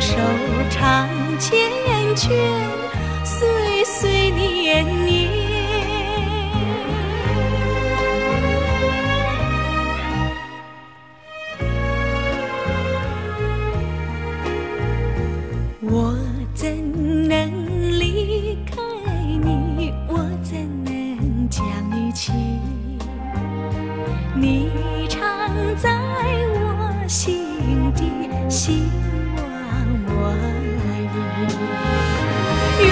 手长缱绻，岁岁年年。我怎能离开你？我怎能将你弃？你常在我心底，希望我已原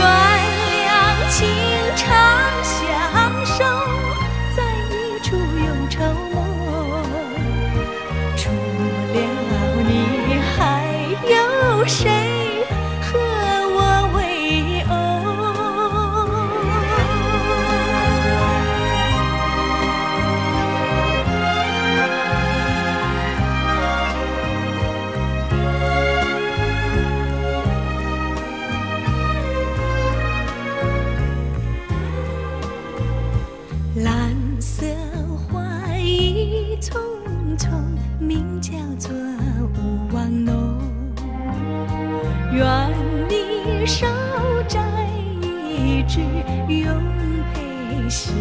谅情长相守，在一处永愁梦。除了你，还有谁？蓝色花意匆匆，名叫做勿忘浓。愿你手摘一枝，永陪心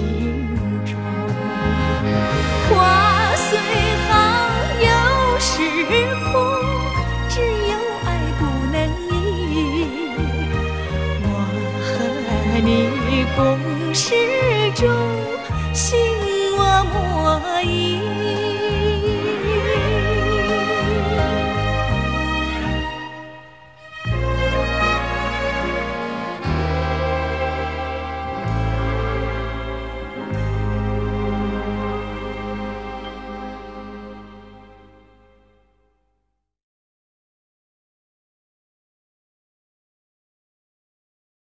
中。花虽好，有时苦，只有爱不能移。我和你共事中，心我莫疑。